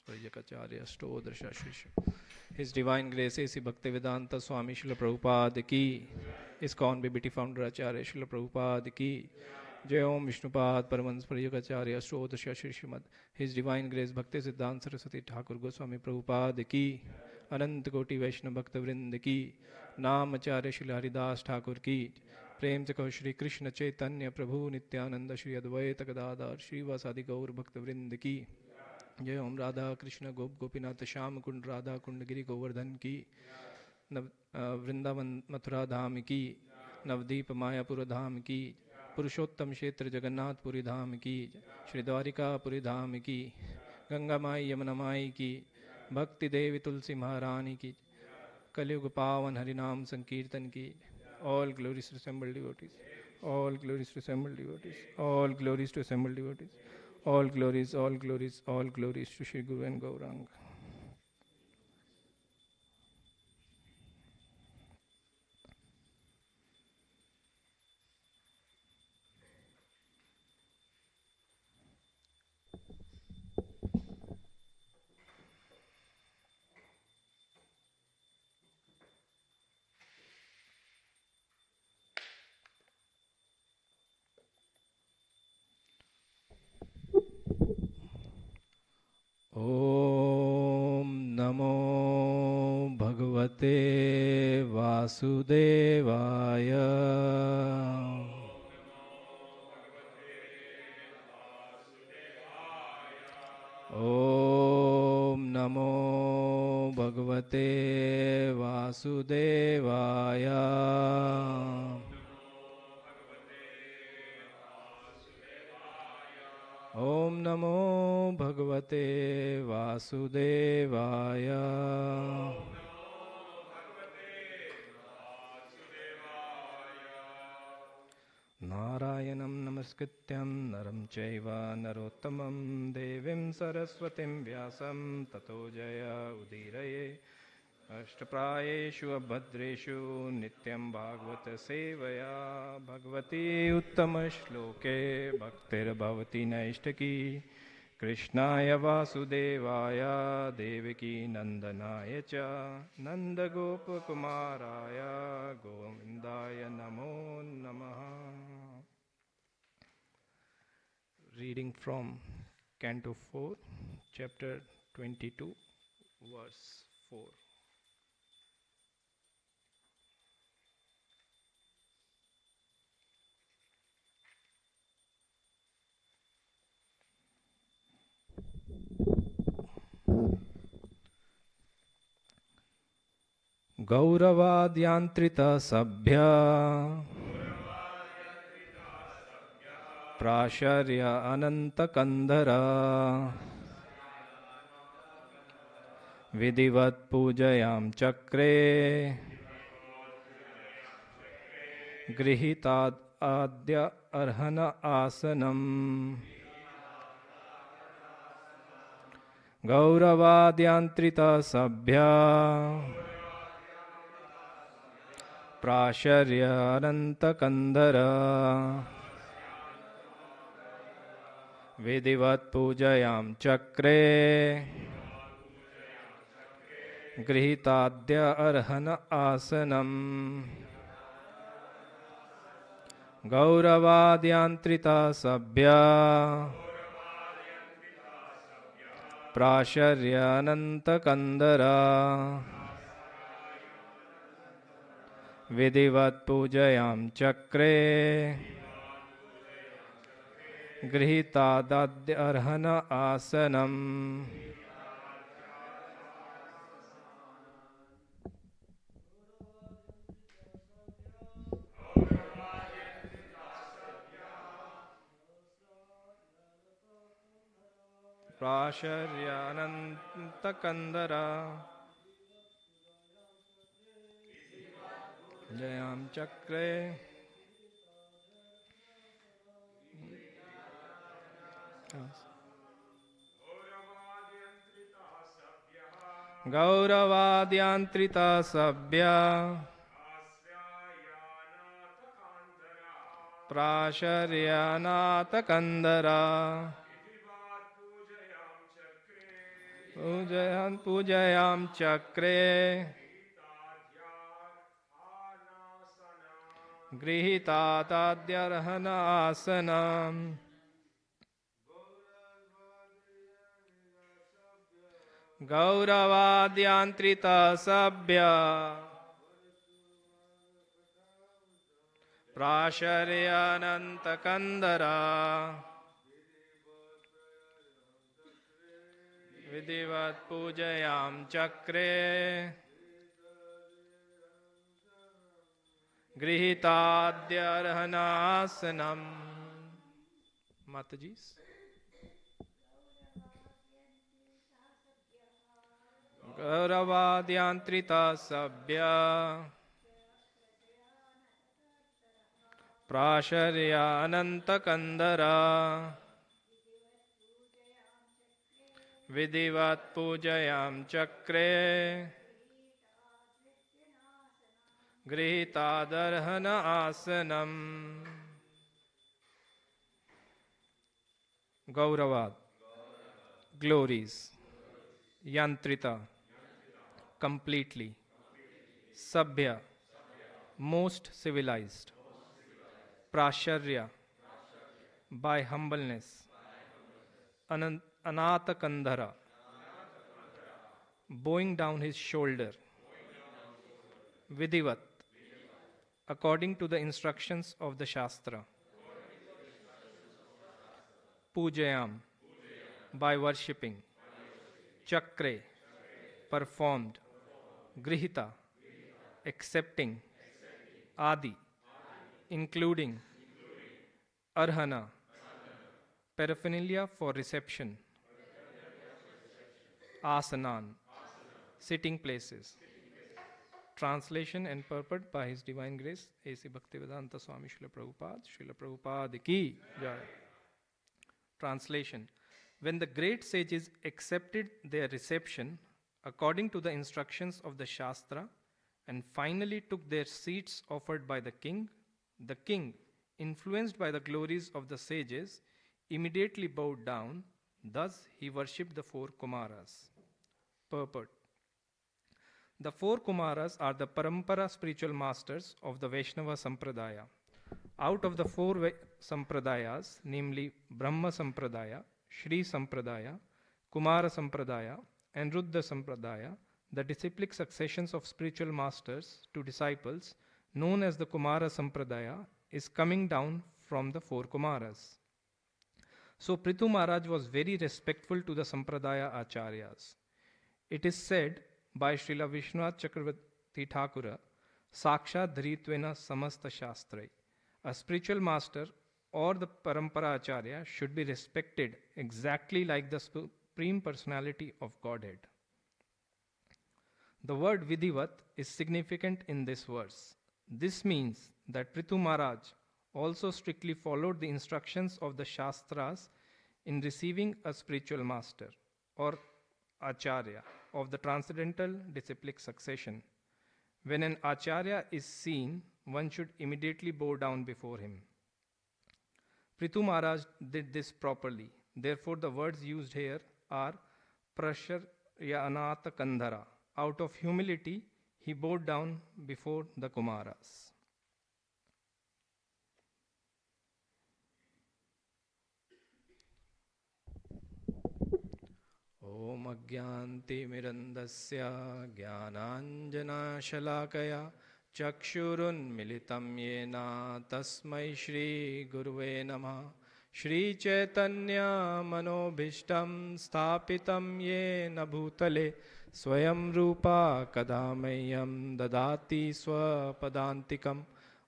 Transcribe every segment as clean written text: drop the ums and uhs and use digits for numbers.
Pariyakacharya Stodrasha Shrisha. His Divine Grace A.C. Bhaktivedanta Swami Srila Prabhupada ki, ISKCON BBT Founder Acharya Srila Prabhupada ki, Jai Om Vishnupad Paramans Pariyakacharya Stodrasha Shrishamad. His Divine Grace Bhakti Siddhanta Saraswati Thakur Goswami Prabhupada ki, Anant Koti Vaishnava Bhakta Vrind ki, Naam Acharya Srila Haridas Thakur ki, प्रेम से कहो श्री कृष्ण चैतन्य प्रभु नित्यानंद श्री अद्वैत गदाधर श्रीवासादि गौर भक्त वृंद की जय। ओम राधा कृष्ण गोप गोपीनाथ श्याम कुंड राधा कुंड गिरि गोवर्धन की, वृंदावन मथुरा धाम की, नवदीप मायापुर धाम की, पुरुषोत्तम क्षेत्र जगन्नाथपुरी धाम की, श्री द्वारिकापुरी धाम की, गंगा माई यमुना माई की, भक्ति देवी तुलसी महारानी की, कलयुग पावन हरिनाम संकीर्तन की। All glories to assembled devotees. All glories to assembled devotees. All glories to assembled devotees. All glories, all glories, all glories to Shri Guru and Gauranga. Om Namo Bhagavate Vasudevaya. Om Namo Bhagavate Vasudevaya. Om Namo Bhagavate Vasudevaya. Narayanam Namaskrityam Naram Chaiva Narottamam Devim Saraswatim Vyasam Tato Jaya Udiraye Ashtaprayeshu Abhadreshu Nityam Bhagavata Sevaya Bhagavati Uttama Shloke Bhaktir Bhavati Naishtaki Krishnaya Vasudevaya Devaki Nandanaya Cha Nanda Gopa Kumāraya Govindaya Namo Namaha. Reading from Canto 4, Chapter 22, Verse 4. Gauravadyantrita sabhya Prasharya ananta kandhara Vidivat pujayam chakre Grihitad adya arhana asanam. Gauravadyantrita sabhya Prasharya ananta kandhara Vidivat pujayam chakre Grihitadya arhana asanam. Gauravadyantrita sabhya Prasharya ananta kandhara Vidivat pujayam chakre Grihitadadya arhana asanam. Prasharya ananta kandhara Jayam chakre Gauravadyantrita sabhya Prasharyanata kandhara पूजयान् पूजयां चक्रे गृहीताताद्यर्हनासनम् गौरवाद्यान्त्रितसभ्य प्राशर्यानन्तकन्दरा विधिवत् पूजयां चक्रे गृहीताद्यर्हनासनम्. माताजी. गौरवाद्यान्त्रितसभ्य प्राशर्यानन्तकन्दरा विधिवत् पूजयां चक्रे गृहीतादर्हन आसनम्. गौरवाद, glories, yantrita, completely, sabhya, most civilized, prasharya, by humbleness, anatakandhara, bowing down his shoulder, vidivat, according to the instructions of the Shastra, pujayam, by worshipping, chakre, performed, grihita, accepting, adi, including, arhana, paraphernalia for reception, asanan, sitting places. Translation and purport by His Divine Grace A.C. Bhaktivedanta Swami Srila Prabhupada ki jai. Translation. When the great sages accepted their reception according to the instructions of the Shastra and finally took their seats offered by the king, influenced by the glories of the sages, immediately bowed down. Thus he worshipped the four Kumāras. Purport. The four Kumāras are the Parampara spiritual masters of the Vaishnava Sampradaya. Out of the four Sampradayas, namely Brahma Sampradaya, Shri Sampradaya, Kumāra Sampradaya, and Ruddra Sampradaya, the disciplic successions of spiritual masters to disciples, known as the Kumāra Sampradaya, is coming down from the four Kumāras. So Prithu Maharaj was very respectful to the Sampradaya Acharyas. It is said by Srila Vishwanath Chakravarti Thakura, Sakshat Dhritvena Samasta Shastrai. A spiritual master or the Parampara Acharya should be respected exactly like the Supreme Personality of Godhead. The word Vidhivat is significant in this verse. This means that Prithu Maharaj also strictly followed the instructions of the Shāstras in receiving a spiritual master or Acharya of the transcendental disciplic succession. When an Acharya is seen, one should immediately bow down before him. Prithu Maharaj did this properly. Therefore, the words used here are Prasharyanata Kandhara. Out of humility, he bowed down before the Kumāras. Om Agyanti Mirandasya Jnananjana Shalakaya Chakshurun Militam Yena Tasmai Shri Guruve Namah. Shri Chaitanya Manobhishtam Sthapitam Yena Bhutale Swayam Rupa Kadamayam Dadati Swapadantikam.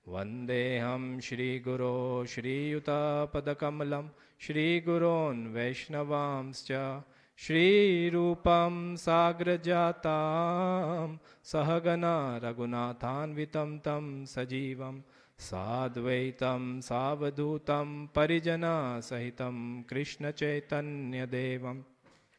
Vandeham Shri Guru Shri Yuta Padakamalam Shri Gurun Vaishnavamscha Shri Rupam Sagrajatam Sahagana Raghunathanvitam Tam Sajivam Sadvaitam Savadhutam Parijana Sahitam Krishna Chaitanya Devam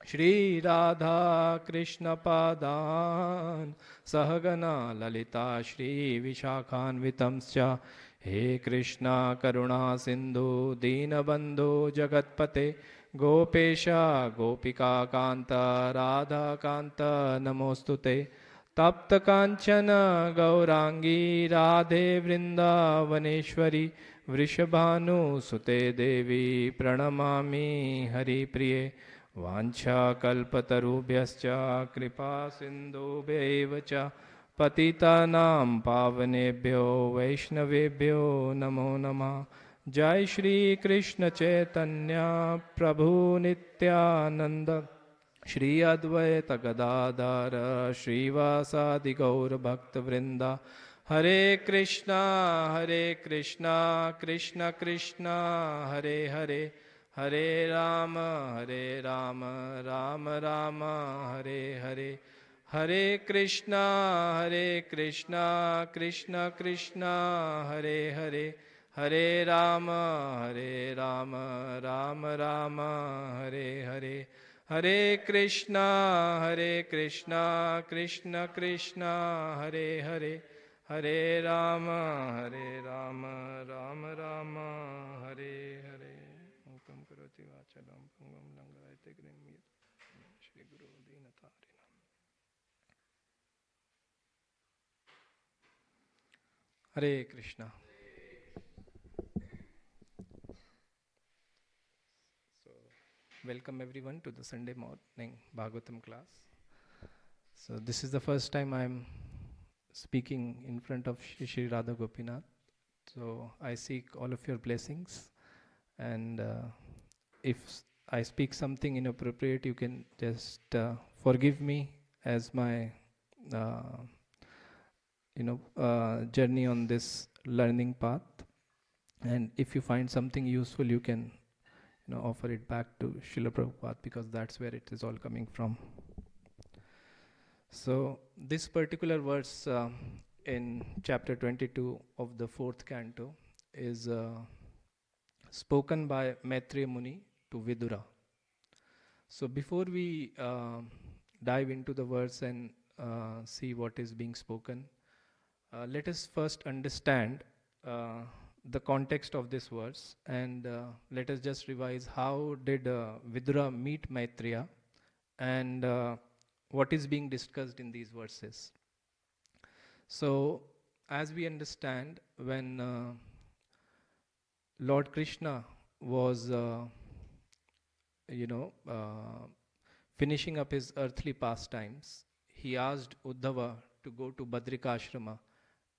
Shri Radha Krishna Padan Sahagana Lalita Shri Vishakhanvitamscha. He Krishna Karuna Sindhu Deenabandhu Jagatpate Gopesha Gopika Kanta Radha Kanta Namostute Tapta Kanchana Gaurangi Radhe Vrindavaneshwari Vrishabhanu Sute Devi Pranamami Hari Priye Vancha Kalpatarubhyascha Kripa Sindhubhyaiva cha Patitanam Pavanebhyo Vaishnavebhyo Namo Namah Jai Shri Krishna Chaitanya Prabhu Nityananda Shri Advaita Gadadhara Srivasadi Gaur Bhakta Vrinda Hare Krishna Krishna Krishna Hare Hare Hare Rama Rama Rama Hare Hare Hare Krishna Krishna Krishna Hare Hare Hare Rama Rama Rama Hare Hare Hare Krishna Krishna Krishna Hare Hare Hare Rama Rama Rama Hare Hare Mukam karoti vachalam pangam langayate grim Shri Guru Dinatarina. Hare Krishna. So, welcome everyone to the Sunday morning Bhagavatam class. So, this is the first time I am speaking in front of Shri Radha Gopinath. So, I seek all of your blessings, and if I speak something inappropriate, you can just forgive me as my journey on this learning path. And if you find something useful, you can offer it back to Srila Prabhupada, because that's where it is all coming from. So this particular verse in chapter 22 of the 4th canto is spoken by Maitreya Muni to Vidura. So before we dive into the verse and see what is being spoken, let us first understand the context of this verse, and let us just revise how did Vidura meet Maitreya, and what is being discussed in these verses. So as we understand, when Lord Krishna was finishing up his earthly pastimes, he asked Uddhava to go to Badrikashrama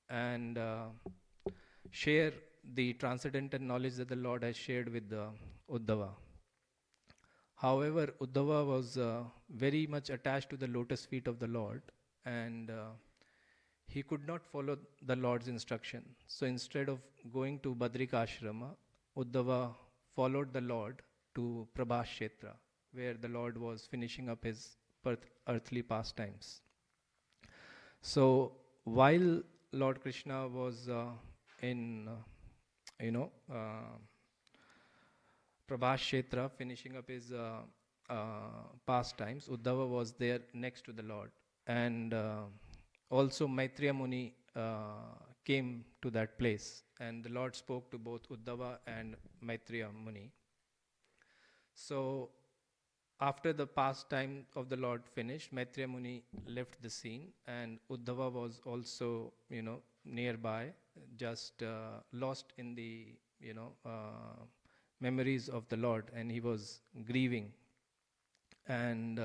and share the transcendental knowledge that the Lord has shared with Uddhava. However, Uddhava was very much attached to the lotus feet of the Lord, and he could not follow the Lord's instruction. So instead of going to Badrikashrama, Uddhava followed the Lord to Prabhashetra, where the Lord was finishing up his earthly pastimes. So while Lord Krishna was in Prabhashetra finishing up his pastimes, Uddhava was there next to the Lord, and also Maitreya Muni came to that place, and the Lord spoke to both Uddhava and Maitreya Muni. So after the pastime of the Lord finished, Maitreya Muni left the scene, and Uddhava was also nearby, just lost in the memories of the Lord, and he was grieving. And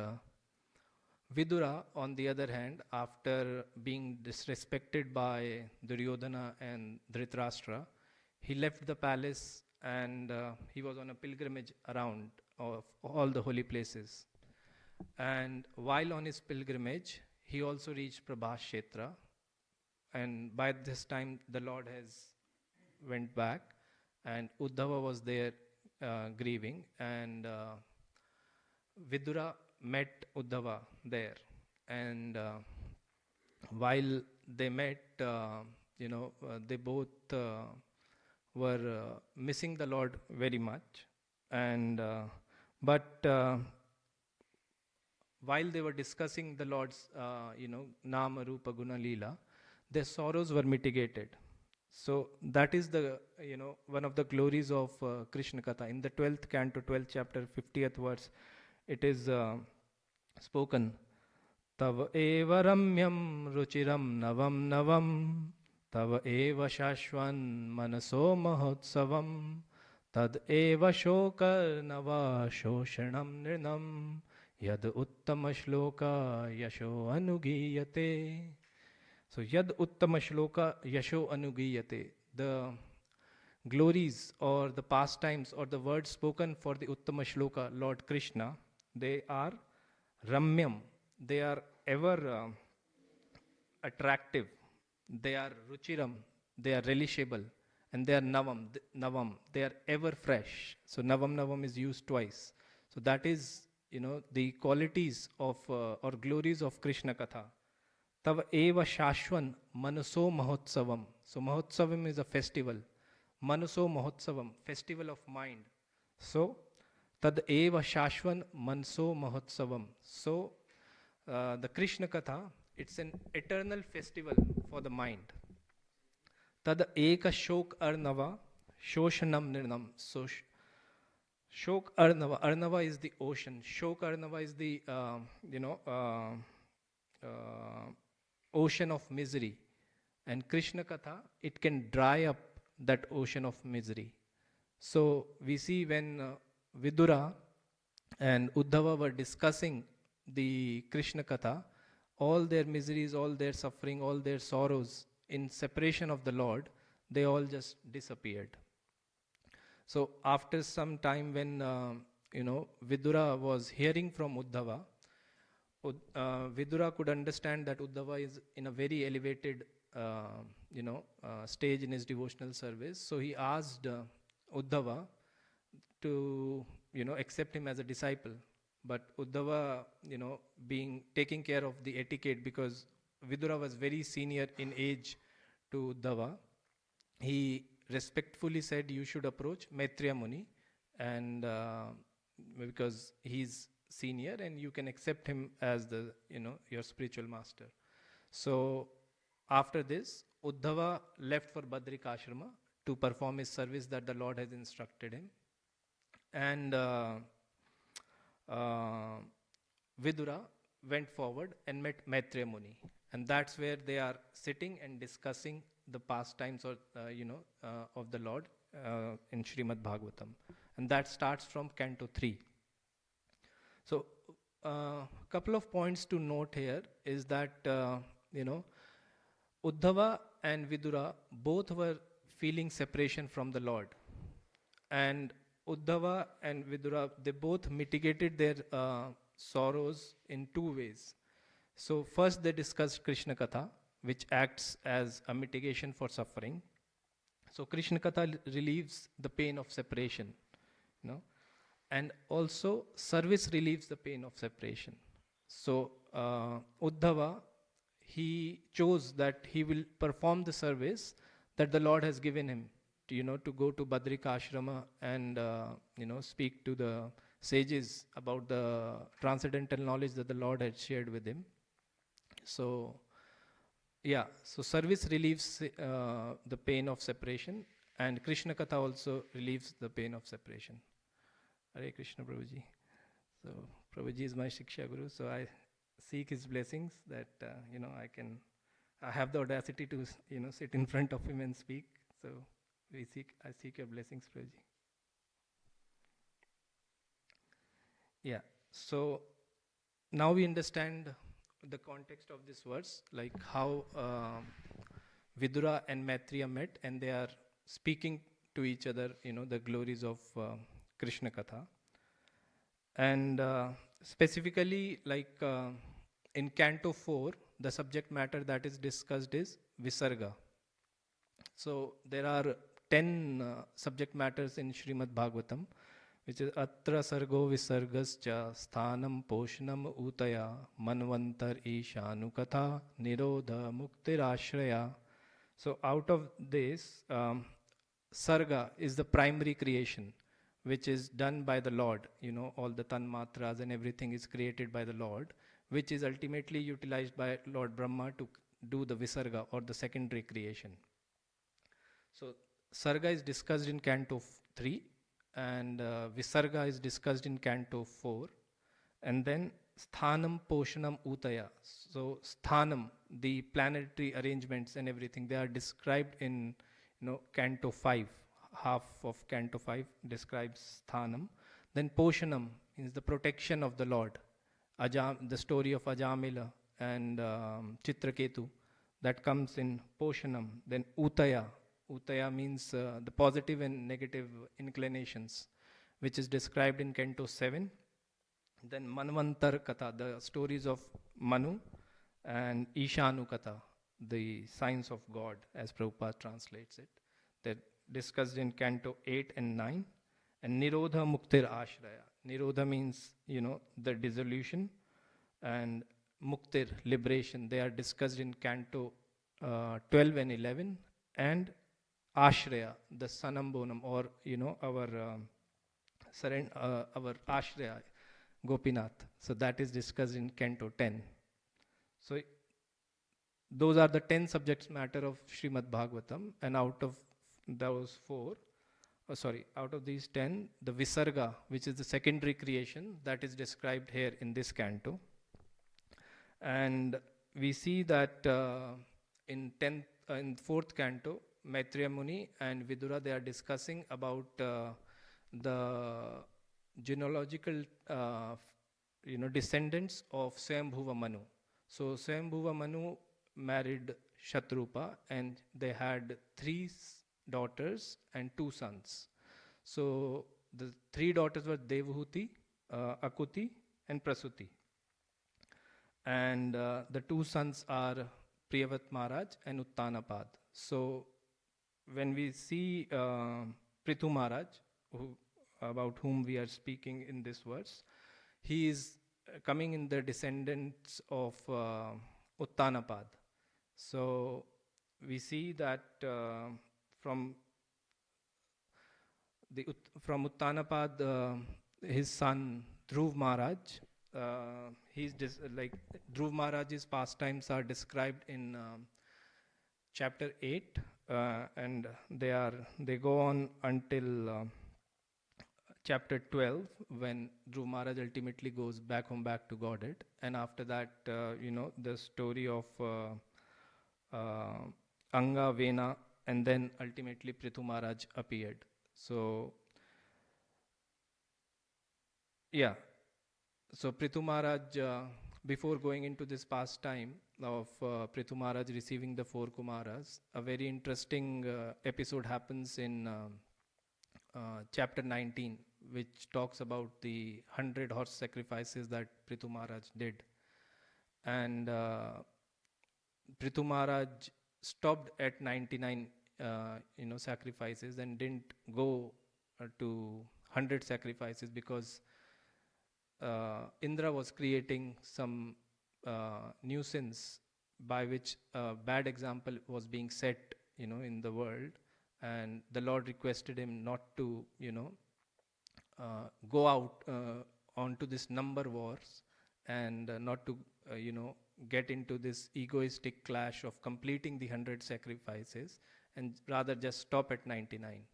Vidura, on the other hand, after being disrespected by Duryodhana and Dhritarashtra, he left the palace, and he was on a pilgrimage around of all the holy places. And while on his pilgrimage, he also reached Prabhashetra, and by this time the Lord has went back, and Uddhava was there grieving, and Vidura met Uddhava there, and while they met, they both were missing the Lord very much, and but while they were discussing the Lord's Nama Rupa Guna Leela, their sorrows were mitigated. So that is the, one of the glories of Krishna Katha. In the 12th canto, 12th chapter, 50th verse, it is spoken, Tava eva ramyam ruchiram navam navam, Tava eva shashvan manaso mahotsavam, Tad eva shokar nava shoshanam nirnam, Yad uttama shloka yasho anugiyate. So Yad Uttama Shloka Yasho Anugiyate. The glories or the pastimes or the words spoken for the Uttama Shloka, Lord Krishna, they are Ramyam. They are ever attractive. They are Ruchiram. They are relishable. And they are Navam. They are ever fresh. So Navam is used twice. So that is, the qualities of or glories of Krishna Katha. Tava eva shashvan manaso mahotsavam. So mahotsavam is a festival. Manaso mahotsavam, festival of mind. So tad eva shashvan manaso mahotsavam. So the Krishna Katha, it's an eternal festival for the mind. Tad eka shok arnava shoshanam nirnam. So shok arnava is the ocean. Shok arnava is the ocean of misery. And Krishna Katha, it can dry up that ocean of misery. So we see when Vidura and Uddhava were discussing the Krishna Katha, all their miseries, all their suffering, all their sorrows in separation of the Lord, they all just disappeared. So after some time when, Vidura was hearing from Uddhava, Vidura could understand that Uddhava is in a very elevated, stage in his devotional service. So he asked Uddhava to, accept him as a disciple. But Uddhava, taking care of the etiquette, because Vidura was very senior in age to Uddhava, he respectfully said, you should approach Maitreya Muni, and because he's senior and you can accept him as the, your spiritual master. So after this, Uddhava left for Badrika Ashrama to perform his service that the Lord has instructed him. And Vidura went forward and met Maitreya Muni. And that's where they are sitting and discussing the pastimes or, of the Lord in Srimad Bhagavatam. And that starts from Canto 3. So a couple of points to note here is that, Uddhava and Vidura both were feeling separation from the Lord. And Uddhava and Vidura, they both mitigated their sorrows in two ways. So first they discussed Krishna Katha, which acts as a mitigation for suffering. So Krishna Katha relieves the pain of separation, and also service relieves the pain of separation. So Uddhava, he chose that he will perform the service that the Lord has given him, to go to Badrika Ashrama and, speak to the sages about the transcendental knowledge that the Lord had shared with him. So, so service relieves the pain of separation, and Krishna Katha also relieves the pain of separation. Hare Krishna, Prabhuji. So, Prabhuji is my Shiksha Guru, so I seek his blessings that, I have the audacity to, sit in front of him and speak. So, I seek your blessings, Prabhuji. Yeah, so now we understand the context of this verse, like how Vidura and Maitreya met and they are speaking to each other, the glories of Krishna Katha. And specifically, like in Canto 4, the subject matter that is discussed is Visarga. So there are 10 subject matters in Srimad Bhagavatam, which is Atra Sargo Visargascha Sthanam Poshanam Utaya Manvantar Ishanu Katha Nirodha Muktir Ashraya. So out of this, Sarga is the primary creation, which is done by the Lord. All the Tanmatras and everything is created by the Lord, which is ultimately utilized by Lord Brahma to do the Visarga or the secondary creation. So Sarga is discussed in Canto 3, and Visarga is discussed in Canto 4, and then Sthanam, Poshanam, Utaya. So Sthanam, the planetary arrangements and everything, they are described in Canto 5. Half of Canto 5 describes Sthanam. Then Poshanam is the protection of the Lord. The story of Ajamila and Chitraketu, that comes in Poshanam. Then Utaya. Utaya means the positive and negative inclinations, which is described in Canto 7. Then Manvantar Katha, the stories of Manu, and Ishanu Katha, the signs of God, as Prabhupada translates it. They're discussed in Canto 8 and 9. And Nirodha Muktir Ashraya. Nirodha means, the dissolution, and Muktir, liberation. They are discussed in Canto 12 and 11. And Ashraya, the Sanambonam, or, our Ashraya, Gopinath. So that is discussed in Canto 10. So those are the 10 subjects matter of Srimad Bhagavatam, and out of those out of these 10, the Visarga, which is the secondary creation, that is described here in this canto. And we see that in 4th canto, Maitreya Muni and Vidura, they are discussing about the genealogical descendants of Swayambhuva Manu. So Swayambhuva Manu married Shatrupa, and they had 3 daughters and 2 sons. So the 3 daughters were Devahuti, Akuti, and Prasuti. And the 2 sons are Priyavat Maharaj and Uttanapad. So when we see Prithu Maharaj, about whom we are speaking in this verse, he is coming in the descendants of Uttanapad. So we see that from Uttanapad, his son Dhruv Maharaj, Dhruv Maharaj's pastimes are described in chapter 8, and they go on until chapter 12, when Dhruv Maharaj ultimately goes back to Godhead. And after that, the story of Anga, Vena, and then ultimately Prithu Maharaj appeared. So, so Prithu Maharaj, before going into this pastime of Prithu Maharaj receiving the 4 Kumāras, a very interesting episode happens in chapter 19, which talks about the 100 horse sacrifices that Prithu Maharaj did. And Prithu Maharaj stopped at 99 sacrifices and didn't go to 100 sacrifices, because Indra was creating some nuisance by which a bad example was being set in the world. And the Lord requested him not to go out onto this number wars, and not to get into this egoistic clash of completing the 100 sacrifices, and rather just stop at 99.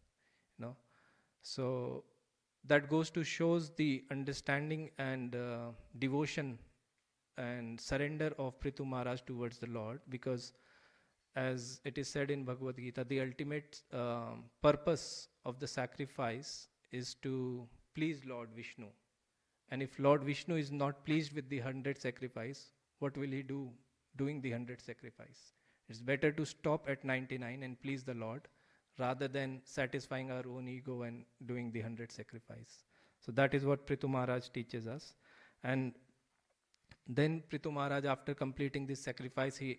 So that goes to shows the understanding and devotion and surrender of Prithu Maharaj towards the Lord, because as it is said in Bhagavad Gita, the ultimate purpose of the sacrifice is to please Lord Vishnu. And if Lord Vishnu is not pleased with the 100 sacrifice, what will he do doing the 100 sacrifice? It's better to stop at 99 and please the Lord, rather than satisfying our own ego and doing the 100 sacrifice. So that is what Prithu Maharaj teaches us. And then Prithu Maharaj, after completing this sacrifice, he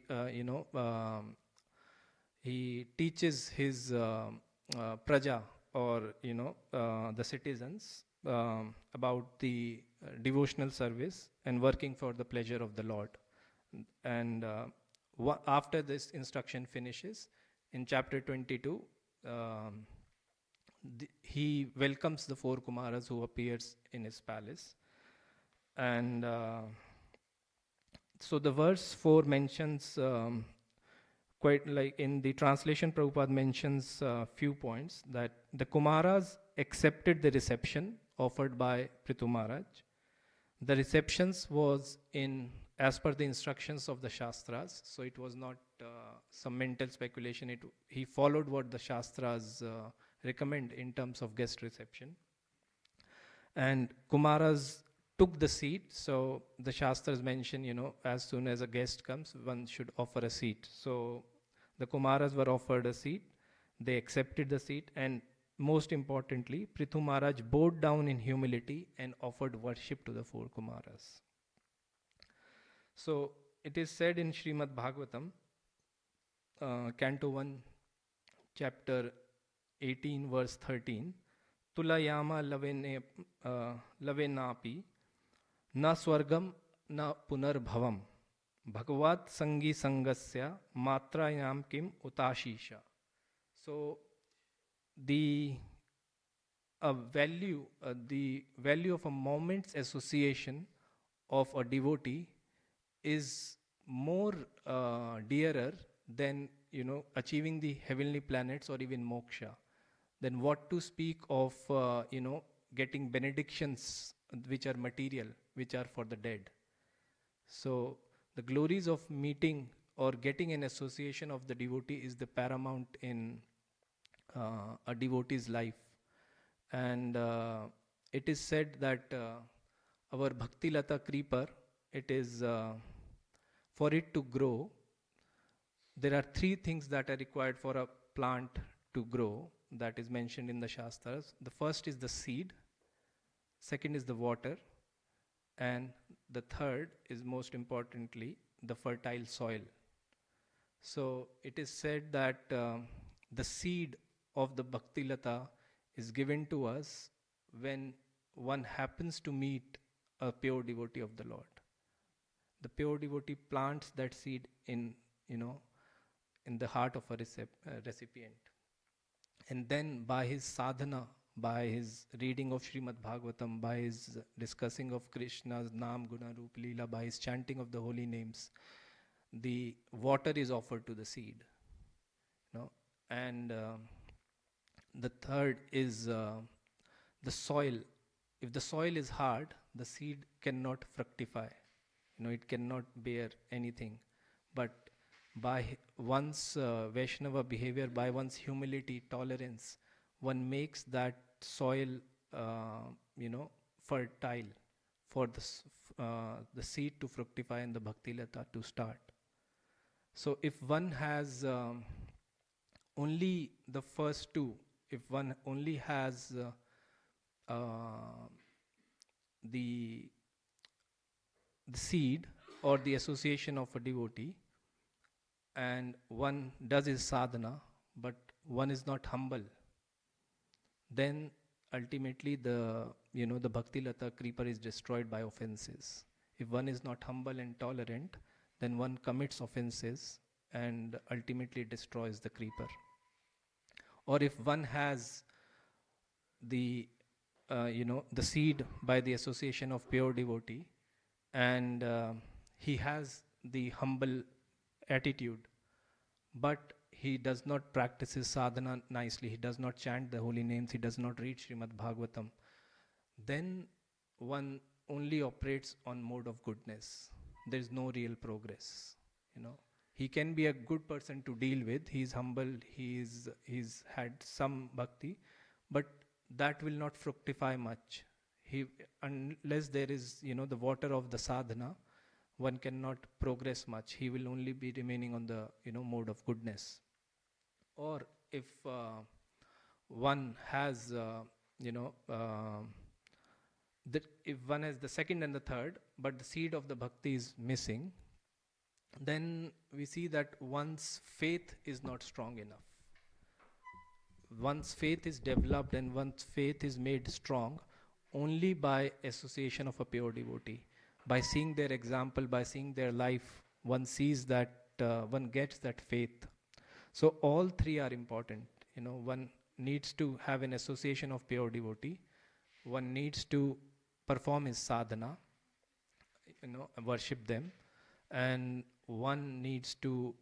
teaches his praja, or the citizens, about the devotional service and working for the pleasure of the Lord. And after this instruction finishes, in chapter 22, he welcomes the 4 Kumāras who appears in his palace. And so the verse 4 mentions quite like in the translation, Prabhupada mentions a few points that the Kumāras accepted the reception offered by Prithu Maharaj. The receptions was in as per the instructions of the śāstras, so it was not some mental speculation. He followed what the śāstras recommend in terms of guest reception. And Kumāras took the seat, so the śāstras mention, as soon as a guest comes, one should offer a seat. So the Kumāras were offered a seat, they accepted the seat, and most importantly, Prithu Maharaj bowed down in humility and offered worship to the four Kumāras. So it is said in Srimad Bhagavatam, Canto 1, chapter 18, verse 13, Tulayama lavenapi na swargam na punarbhavam bhagavat sangi sangasya matrayam kim utashisha. So the value of a moment's association of a devotee is more dearer than achieving the heavenly planets or even moksha. Then what to speak of getting benedictions which are material, which are for the dead. So the glories of meeting or getting an association of the devotee is the paramount in a devotee's life. And it is said that our Bhakti Lata creeper, it is for it to grow, there are three things that are required for a plant to grow, that is mentioned in the śāstras. The first is the seed, second is the water, and the third is most importantly the fertile soil. So it is said that the seed of the Bhakti Lata is given to us when one happens to meet a pure devotee of the Lord. The pure devotee plants that seed in the heart of a recipient. And then by his sadhana, by his reading of Srimad Bhagavatam, by his discussing of Krishna's Naam, Guna, Roop, Leela, by his chanting of the holy names, the water is offered to the seed. And the third is the soil. If the soil is hard, the seed cannot fructify. It cannot bear anything. But by one's Vaishnava behavior, by one's humility, tolerance, one makes that soil, fertile for the seed to fructify and the Bhakti Lata to start. So if one has only the first two, if one only has the seed or the association of a devotee, and one does his sadhana, but one is not humble, then ultimately the Bhakti Lata creeper is destroyed by offenses. If one is not humble and tolerant, then one commits offenses and ultimately destroys the creeper. Or if one has the seed by the association of pure devotee, and he has the humble attitude, but he does not practice his sadhana nicely, he does not chant the holy names, he does not read Srimad Bhagavatam, then one only operates on mode of goodness. There is no real progress. He can be a good person to deal with, he is humble, he's had some bhakti, but that will not fructify much. Unless there is the water of the sadhana, one cannot progress much. He will only be remaining on the mode of goodness. Or if one has if one has the second and the third, but the seed of the bhakti is missing, then we see that one's faith is not strong enough. One's faith is developed and one's faith is made strong only by association of a pure devotee. By seeing their example, by seeing their life, one sees that, one gets that faith. So all three are important. One needs to have an association of pure devotee. One needs to perform his sadhana, worship them. And one needs to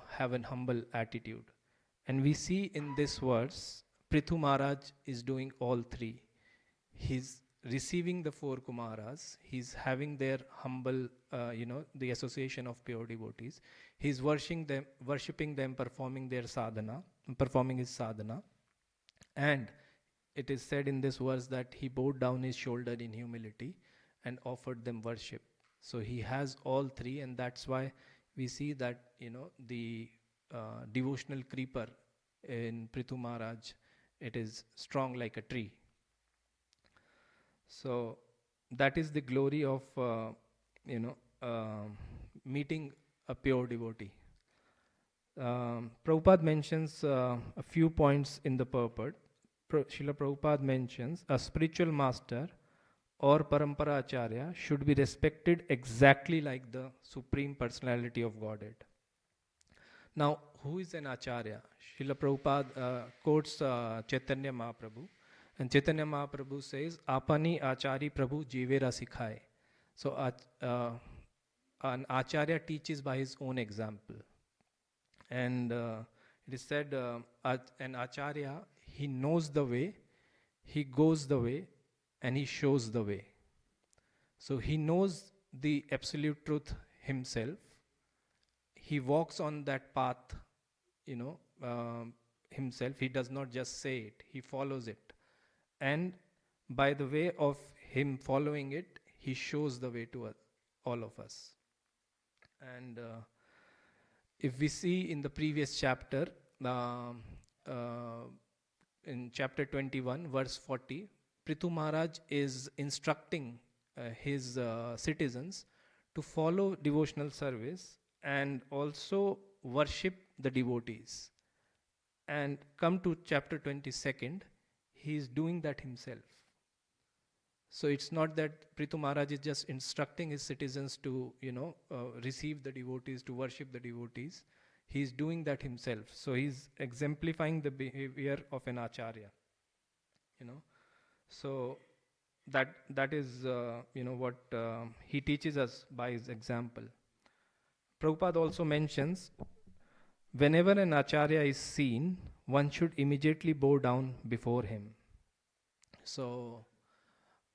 have an humble attitude. And we see in this verse, Prithu Maharaj is doing all three. He's receiving the four Kumāras. He's having their humble, the association of pure devotees. He's worshipping them, performing their sadhana, performing his sadhana. And it is said in this verse that he bowed down his shoulder in humility and offered them worship. So he has all three, and that's why we see that, the devotional creeper in Prithu Maharaj, it is strong like a tree. So that is the glory of, meeting a pure devotee. Prabhupada mentions a few points in the purport. Srila Prabhupada mentions a spiritual master or Parampara Acharya should be respected exactly like the Supreme Personality of Godhead. Now, who is an Acharya? Srila Prabhupada quotes Chaitanya Mahaprabhu. And Chaitanya Mahaprabhu says, Apani Achari Prabhu Jivera Sikhai. So an Acharya teaches by his own example. And it is said, an Acharya, he knows the way, he goes the way, and he shows the way. So he knows the absolute truth himself. He walks on that path, himself. He does not just say it, he follows it. And by the way of him following it, he shows the way to all of us. And if we see in the previous chapter, in chapter 21, verse 40, Prithu Maharaj is instructing his citizens to follow devotional service and also worship the devotees. And come to chapter 22nd, he is doing that himself. So it's not that Prithu Maharaj is just instructing his citizens to, receive the devotees, to worship the devotees. He's doing that himself. So he's exemplifying the behavior of an Acharya. So that is, what he teaches us by his example. Prabhupada also mentions, whenever an Acharya is seen, one should immediately bow down before him. So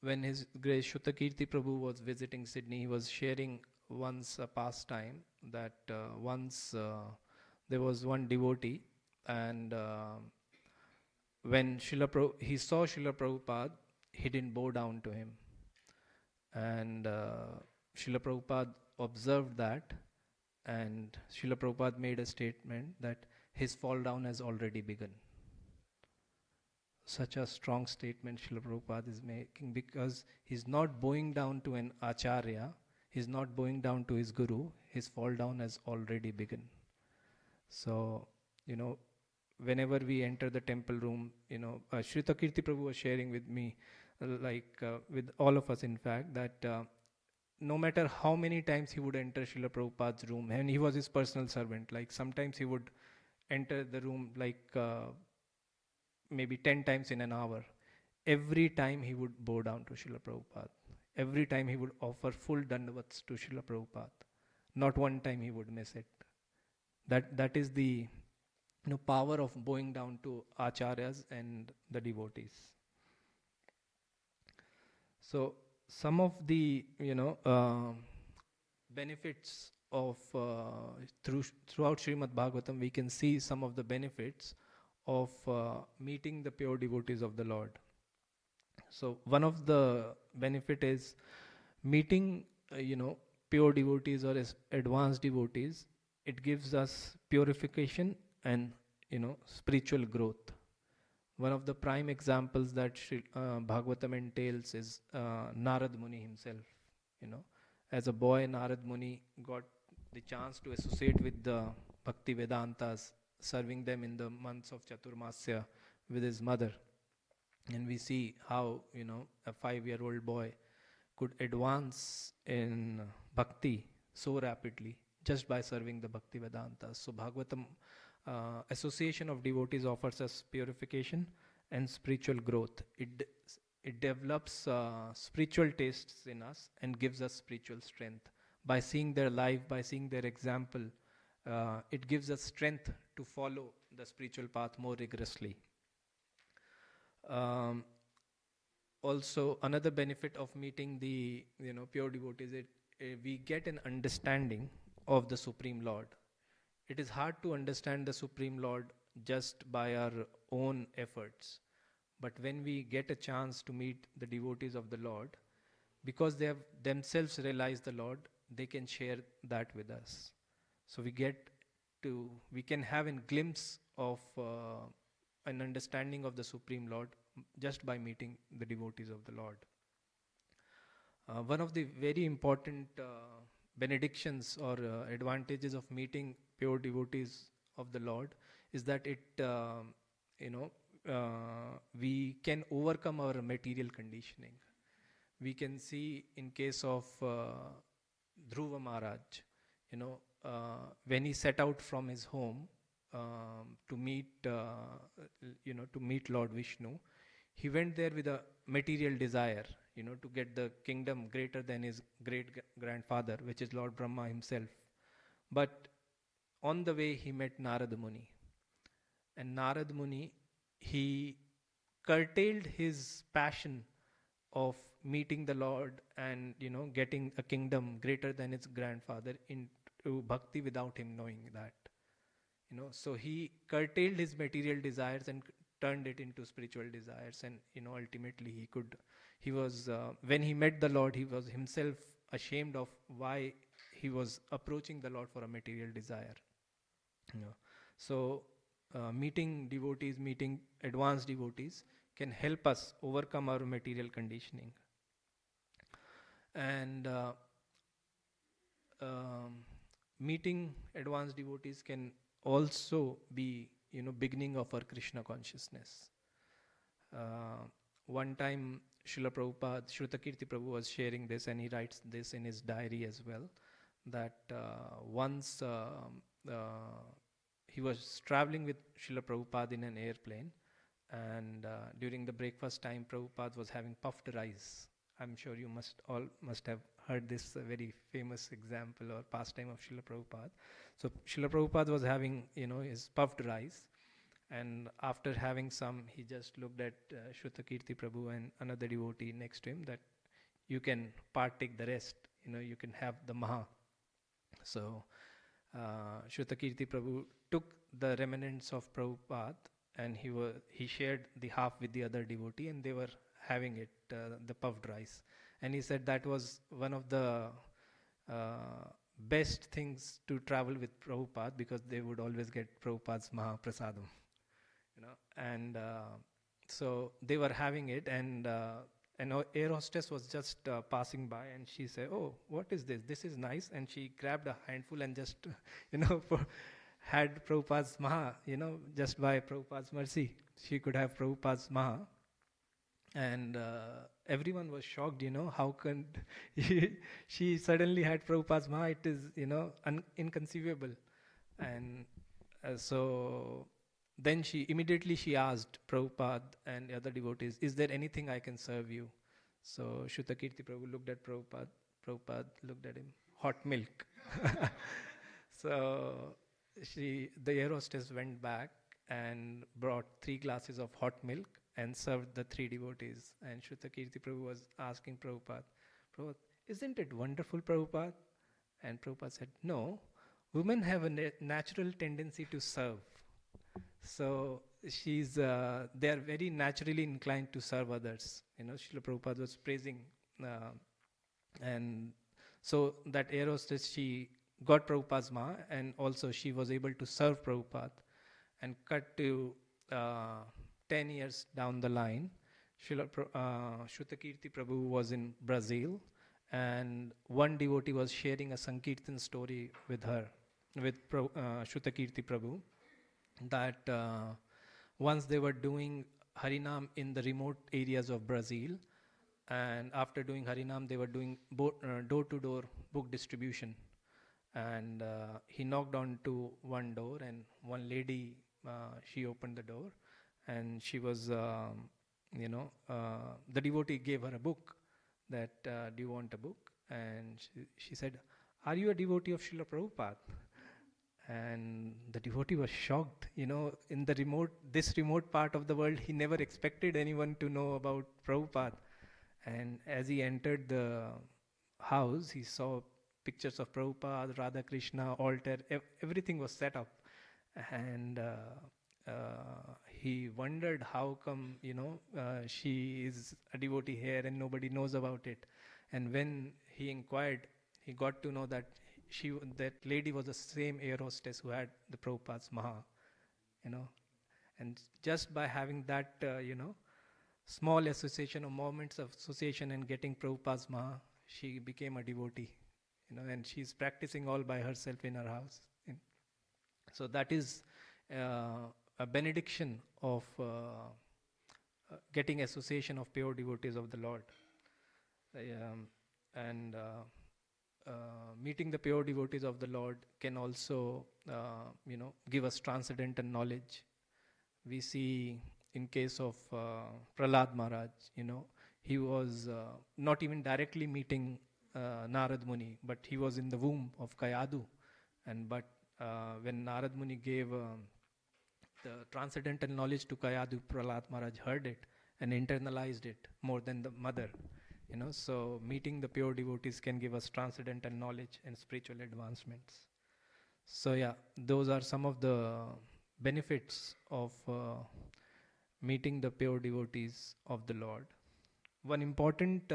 when His Grace Shuttakirti Prabhu was visiting Sydney, he was sharing once a pastime that once there was one devotee, and when he saw Srila Prabhupada, he didn't bow down to him. And Srila Prabhupada observed that, and Srila Prabhupada made a statement that his fall down has already begun. Such a strong statement Srila Prabhupada is making, because he's not bowing down to an Acharya, he's not bowing down to his Guru, his fall down has already begun. So, whenever we enter the temple room, Shrita Kirti Prabhu was sharing with me, with all of us in fact, that no matter how many times he would enter Srila Prabhupada's room, and he was his personal servant, like sometimes he would enter the room maybe 10 times in an hour. Every time he would bow down to Srila Prabhupada. Every time he would offer full dandavats to Srila Prabhupada. Not one time he would miss it. That is the power of bowing down to acharyas and the devotees. So some of the benefits of throughout Srimad Bhagavatam, we can see some of the benefits of meeting the pure devotees of the Lord. So one of the benefit is meeting pure devotees or advanced devotees. It gives us purification and spiritual growth. One of the prime examples that Bhagavatam entails is Narad Muni himself. As a boy, Narad Muni got the chance to associate with the Bhakti Vedantas, serving them in the months of Chaturmasya with his mother. And we see how, a 5-year-old boy could advance in bhakti so rapidly just by serving the Bhakti Vedantas. So Bhagavatam association of devotees offers us purification and spiritual growth. It develops spiritual tastes in us and gives us spiritual strength by seeing their life, by seeing their example, it gives us strength to follow the spiritual path more rigorously. Also, another benefit of meeting the pure devotees, we get an understanding of the Supreme Lord. It is hard to understand the Supreme Lord just by our own efforts. But when we get a chance to meet the devotees of the Lord, because they have themselves realized the Lord, they can share that with us. So we can have a glimpse of an understanding of the Supreme Lord just by meeting the devotees of the Lord. One of the very important benedictions or advantages of meeting pure devotees of the Lord is that we can overcome our material conditioning. We can see in case of Dhruva Maharaj, when he set out from his home to meet Lord Vishnu, he went there with a material desire, to get the kingdom greater than his great-grandfather, which is Lord Brahma himself. But on the way, he met Narada Muni. And Narada Muni, he curtailed his passion of meeting the Lord and, getting a kingdom greater than his grandfather into bhakti without him knowing that. So he curtailed his material desires and turned it into spiritual desires, and ultimately when he met the Lord, he was himself ashamed of why he was approaching the Lord for a material desire. So meeting devotees, meeting advanced devotees can help us overcome our material conditioning. And meeting advanced devotees can also be beginning of our Krishna consciousness. One time Srila Prabhupada, Shrutakirti Prabhu was sharing this, and he writes this in his diary as well, that once he was traveling with Srila Prabhupada in an airplane, and during the breakfast time, Prabhupada was having puffed rice. I'm sure you must have heard this very famous example or pastime of Srila Prabhupada. So Srila Prabhupada was having, his puffed rice, and after having some, he just looked at Shrutakirti Prabhu and another devotee next to him that you can partake the rest, you can have the maha. So Shrutakirti Prabhu took the remnants of Prabhupada, and he shared the half with the other devotee, and they were having it, the puffed rice. And he said that was one of the best things to travel with Prabhupada, because they would always get Prabhupada's Mahaprasadam. And so they were having it, and an air hostess was just passing by, and she said, "Oh, what is this? This is nice." And she grabbed a handful and just, had Prabhupada's Maha, just by Prabhupada's mercy, she could have Prabhupada's Maha. And everyone was shocked, how can she suddenly had Prabhupada's Maha? It is, inconceivable. And so then she immediately asked Prabhupada and the other devotees, "Is there anything I can serve you?" So Shrutakirti Prabhu looked at Prabhupada. Prabhupada looked at him. Hot milk. So the air hostess went back and brought 3 glasses of hot milk and served the 3 devotees. And Shrutakirti Prabhu was asking Prabhupada, "Isn't it wonderful, Prabhupada?" And Prabhupada said, "No, women have a natural tendency to serve. So they are very naturally inclined to serve others." Srila Prabhupada was praising. And so that air hostess, she got Prabhupada's Maha, and also she was able to serve Prabhupada. And cut to 10 years down the line, Shrutakirti Prabhu was in Brazil, and one devotee was sharing a Sankirtan story with Shrutakirti Prabhu, that once they were doing Harinam in the remote areas of Brazil, and after doing Harinam, they were doing door-to-door book distribution. And he knocked on to one door, and one lady, she opened the door, and she was, the devotee gave her a book, that, "Do you want a book?" And she said, "Are you a devotee of Srila Prabhupada?" And the devotee was shocked. In this remote part of the world, he never expected anyone to know about Prabhupada. And as he entered the house, he saw pictures of Prabhupada, Radha Krishna, altar, everything was set up. And he wondered how come, she is a devotee here and nobody knows about it. And when he inquired, he got to know that that lady was the same air hostess who had the Prabhupada's Maha, you know. And just by having that, small association or moments of association and getting Prabhupada's Maha, she became a devotee, and she's practicing all by herself in her house. So that is a benediction of getting association of pure devotees of the Lord. And meeting the pure devotees of the Lord can also, give us transcendental knowledge. We see in case of Prahlad Maharaj, he was not even directly meeting Narad Muni, but he was in the womb of Kayadu. But when Narad Muni gave the transcendental knowledge to Kayadu, Prahlad Maharaj heard it and internalized it more than the mother. So meeting the pure devotees can give us transcendental knowledge and spiritual advancements. So yeah, those are some of the benefits of meeting the pure devotees of the Lord. One important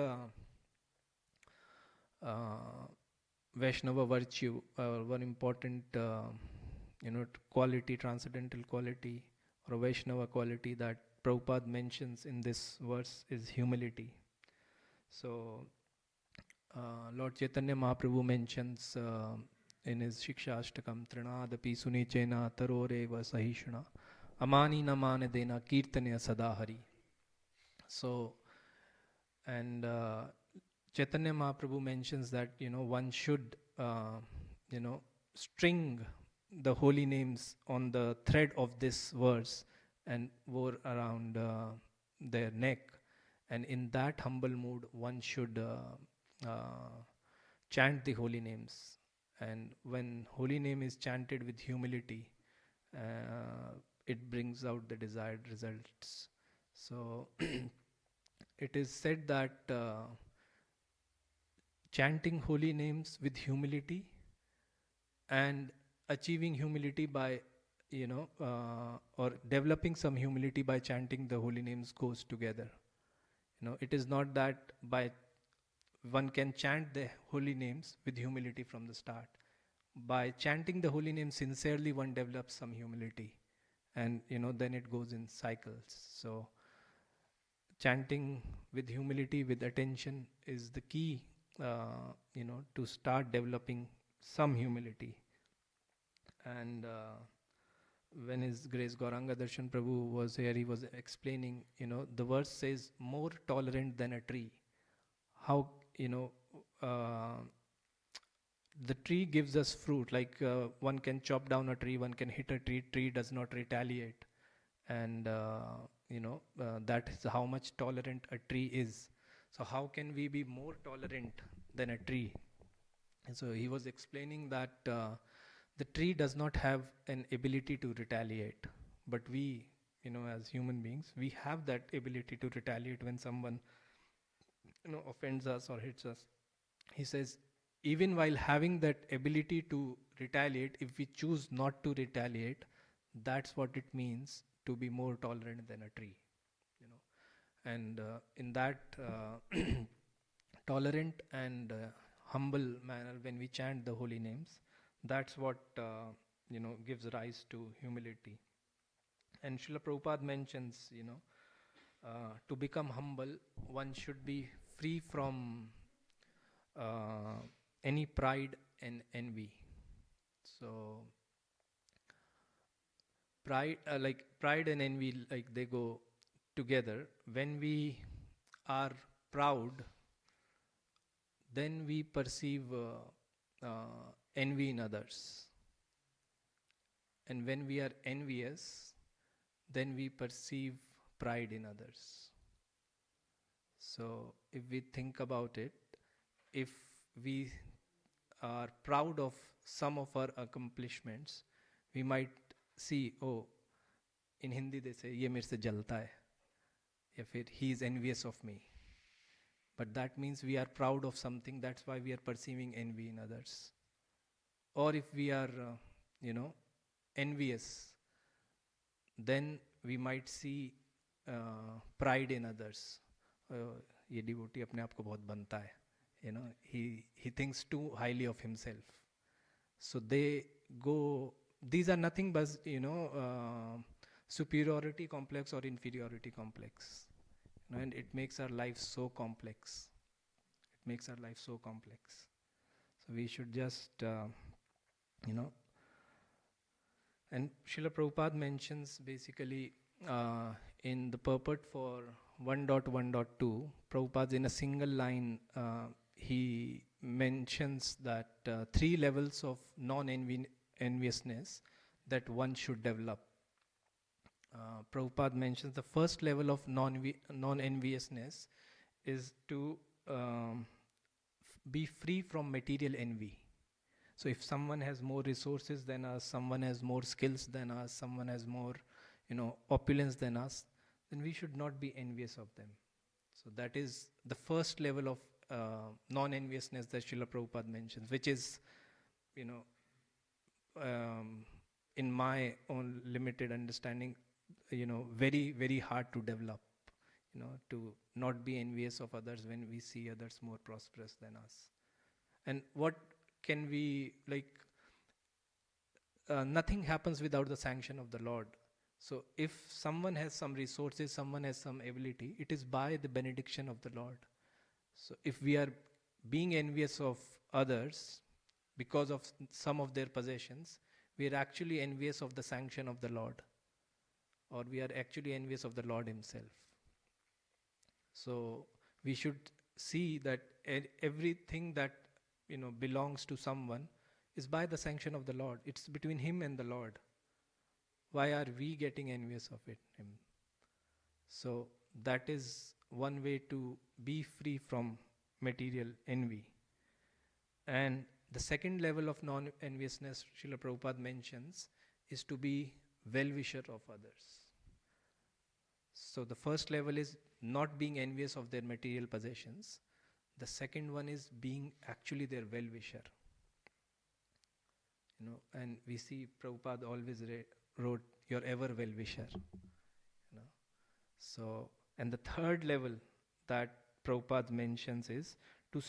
Vaishnava virtue, one important quality, transcendental quality, or a Vaishnava quality that Prabhupada mentions in this verse is humility. So Lord Chaitanya Mahaprabhu mentions in his Shikshashtakam, Trinadapi Sunichena Taroreva Sahishna Amani Namane Dena Kirtanya Sadahari. So, and Chaitanya Mahaprabhu mentions that, one should, string the holy names on the thread of this verse and wear around their neck. And in that humble mood, one should chant the holy names. And when holy name is chanted with humility, it brings out the desired results. So it is said that chanting holy names with humility and achieving humility by, or developing some humility by chanting the holy names goes together. It is not that one can chant the holy names with humility from the start. By chanting the holy name sincerely, one develops some humility, and then it goes in cycles. So chanting with humility, with attention, is the key, to start developing some humility. And when His Grace Gauranga Darshan Prabhu was here, he was explaining, the verse says, more tolerant than a tree. How, the tree gives us fruit, like one can chop down a tree, one can hit a tree does not retaliate. And, that is how much tolerant a tree is. So how can we be more tolerant than a tree? And so he was explaining that the tree does not have an ability to retaliate, but we, as human beings, we have that ability to retaliate when someone, offends us or hits us. He says, even while having that ability to retaliate, if we choose not to retaliate, that's what it means to be more tolerant than a tree. And in that tolerant and humble manner, when we chant the holy names, that's what gives rise to humility. And Srila Prabhupada mentions, to become humble, one should be free from any pride and envy. So pride and envy, they go together. When we are proud, then we perceive envy in others. And when we are envious, then we perceive pride in others. So if we think about it, if we are proud of some of our accomplishments, we might see, oh, in Hindi they say, ये मेरे से जलता है, या फिर he is envious of me. But that means we are proud of something, that's why we are perceiving envy in others. Or if we are, envious, then we might see pride in others. ये devotee अपने आप को बहुत बनता है. He thinks too highly of himself. So they go, these are nothing but, superiority complex or inferiority complex. And it makes our life so complex. It makes our life so complex. So we should just, and Srila Prabhupada mentions basically in the purport for 1.1.2, Prabhupada in a single line, he mentions that 3 levels of non-enviousness that one should develop. Prabhupada mentions the first level of non-enviousness is to be free from material envy. So if someone has more resources than us, someone has more skills than us, someone has more, opulence than us, then we should not be envious of them. So that is the first level of non-enviousness that Srila Prabhupada mentions, which is, in my own limited understanding, very, very hard to develop, to not be envious of others when we see others more prosperous than us. And what can we, nothing happens without the sanction of the Lord. So if someone has some resources, someone has some ability, it is by the benediction of the Lord. So if we are being envious of others because of some of their possessions, we are actually envious of the sanction of the Lord, or we are actually envious of the Lord himself. So we should see that everything that belongs to someone is by the sanction of the Lord. It's between him and the Lord. Why are we getting envious of him? So that is one way to be free from material envy. And the second level of non-enviousness Srila Prabhupada mentions is to be well-wisher of others. So the first level is not being envious of their material possessions. The second one is being actually their well-wisher. And we see Prabhupada always wrote, your ever well-wisher. So, and the third level that Prabhupada mentions is to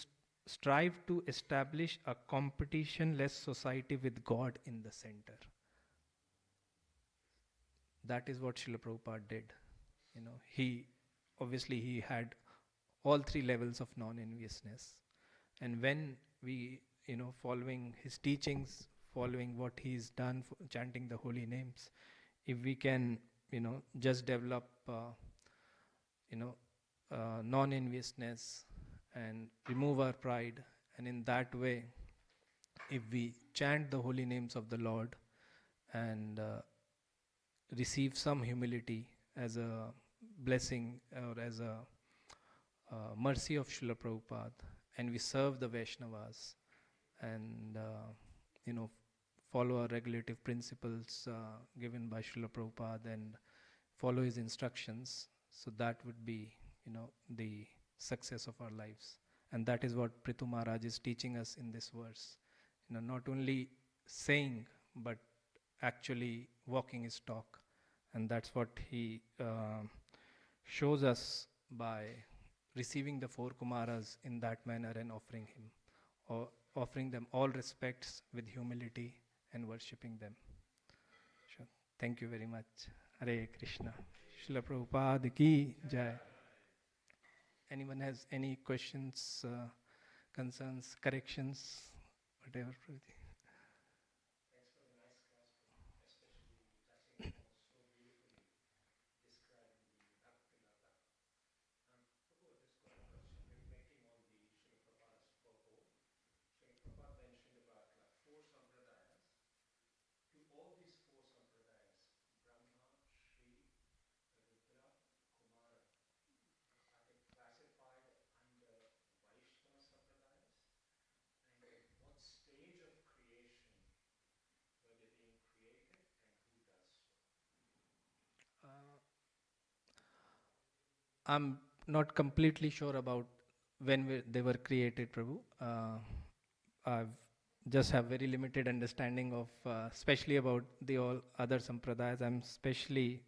strive to establish a competition-less society with God in the center. That is what Srila Prabhupada did. He had all 3 levels of non-enviousness. And when we, following his teachings, following what he's done, chanting the holy names, if we can, just develop, non-enviousness and remove our pride, and in that way, if we chant the holy names of the Lord and receive some humility as a blessing or as a mercy of Srila Prabhupada, and we serve the Vaishnavas and follow our regulative principles given by Srila Prabhupada and follow his instructions, so that would be the success of our lives. And that is what Prithu Maharaj is teaching us in this verse. Not only saying, but actually walking his talk. And that's what he shows us by receiving the 4 Kumāras in that manner and offering him, or offering them all respects with humility and worshipping them. Sure. Thank you very much. Hare Krishna. Srila Prabhupada ki jai. Anyone has any questions, concerns, corrections, whatever? I'm not completely sure about when they were created, Prabhu. I've just have very limited understanding of, especially about the all other sampradayas. I'm especially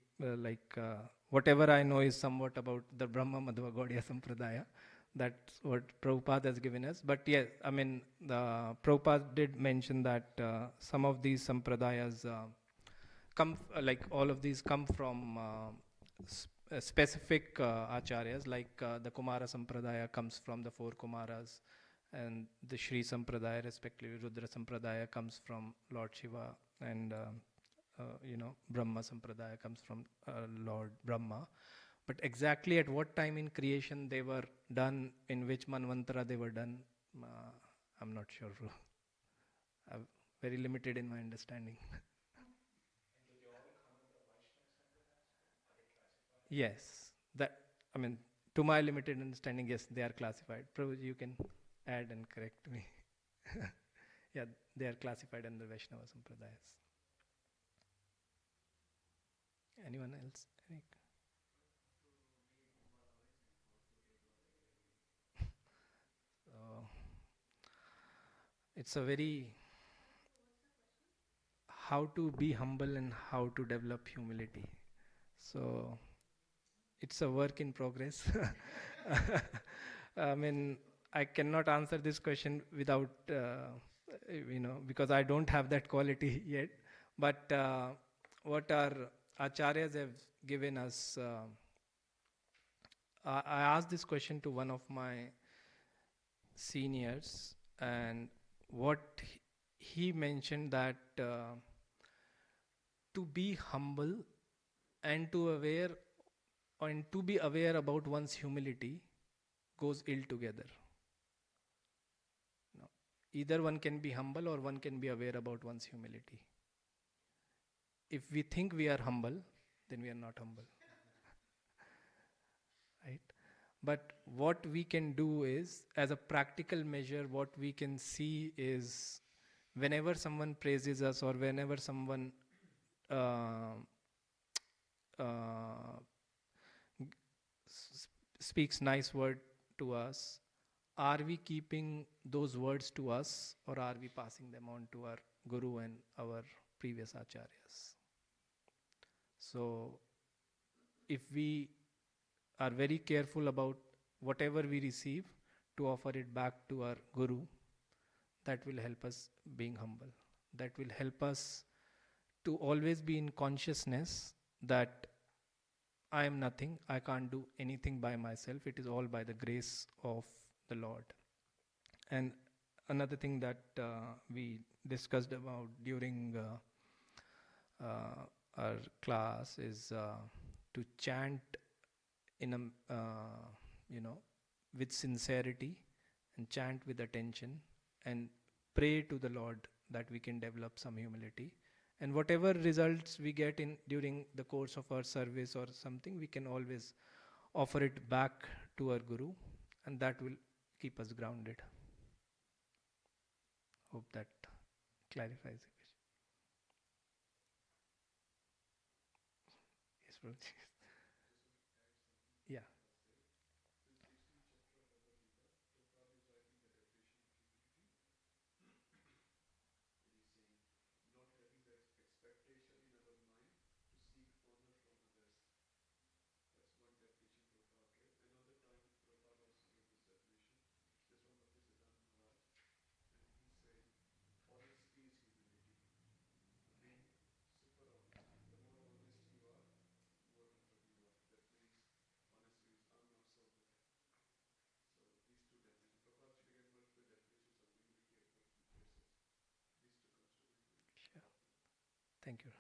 whatever I know is somewhat about the Brahma Madhva Gaudiya Sampradaya. That's what Prabhupada has given us. But yes, I mean, the Prabhupada did mention that some of these sampradayas like all of these come from specific acharyas, like the Kumāra Sampradaya comes from the four Kumāras, and the Shri Sampradaya, respectively, Rudra Sampradaya comes from Lord Shiva, and Brahma Sampradaya comes from Lord Brahma. But exactly at what time in creation they were done, in which Manvantara they were done, uh, I'm not sure. I'm very limited in my understanding. Yes, that, I mean, to my limited understanding, yes, they are classified. Prabhu, you can add and correct me. Yeah, they are classified under Vaishnava Sampradayas. Anyone else? So it's a very, how to be humble and how to develop humility. So it's a work in progress. I mean, I cannot answer this question without, because I don't have that quality yet. But what our acharyas have given us, I asked this question to one of my seniors, and what he mentioned that to be humble and to be aware about one's humility goes ill together. No. Either one can be humble or one can be aware about one's humility. If we think we are humble, then we are not humble. Right? But what we can do is, as a practical measure, what we can see is whenever someone praises us or whenever someone uh, uh, speaks nice word to us, are we keeping those words to us or are we passing them on to our guru and our previous acharyas? So if we are very careful about whatever we receive to offer it back to our guru, that will help us being humble. That will help us to always be in consciousness that I am nothing, I can't do anything by myself, it is all by the grace of the Lord. And another thing that we discussed about during our class is to chant in a, with sincerity and chant with attention and pray to the Lord that we can develop some humility. And whatever results we get in during the course of our service or something, we can always offer it back to our Guru, and that will keep us grounded. Hope that clarifies it. Yes, bro. Yeah. Sure. Thank you.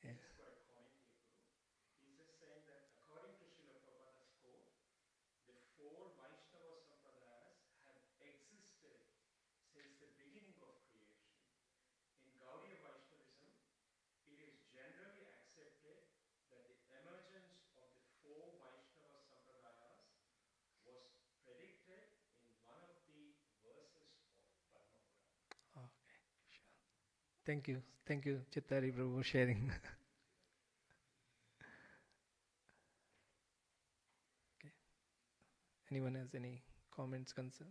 Yes. Thank you, Chittari Prabhu, for sharing. Okay. Anyone has any comments, concern?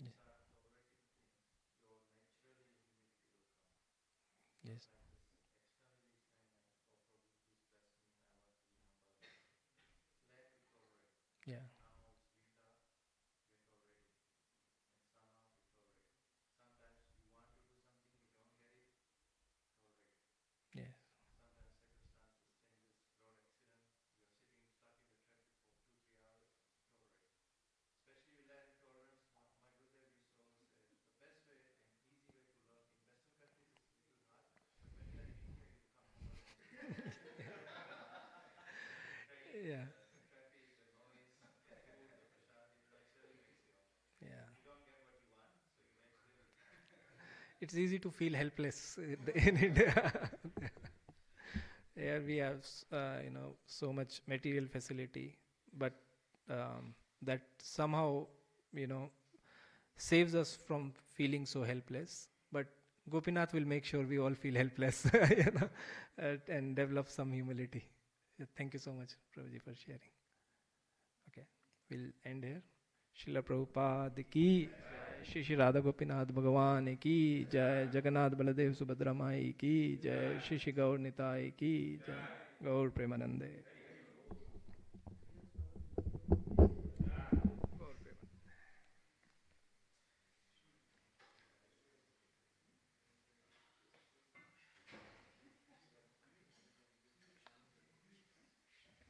Yes. Yes. Yeah. Yes. Yeah. Yeah. It's easy to feel helpless in India. Here we have, so much material facility, but that somehow, you know, saves us from feeling so helpless. But Gopinath will make sure we all feel helpless, and develop some humility. Yeah, thank you so much, Prabhuji, for sharing. Okay, we'll end here. Srila Prabhupada ki jai, Shri Shri Radha Gopinath Bhagavan ki jai, Jagannath Baladev Subhadra Mai ki jai, Shri Shri Gaur Nitai ki jai, Gaur Premanande.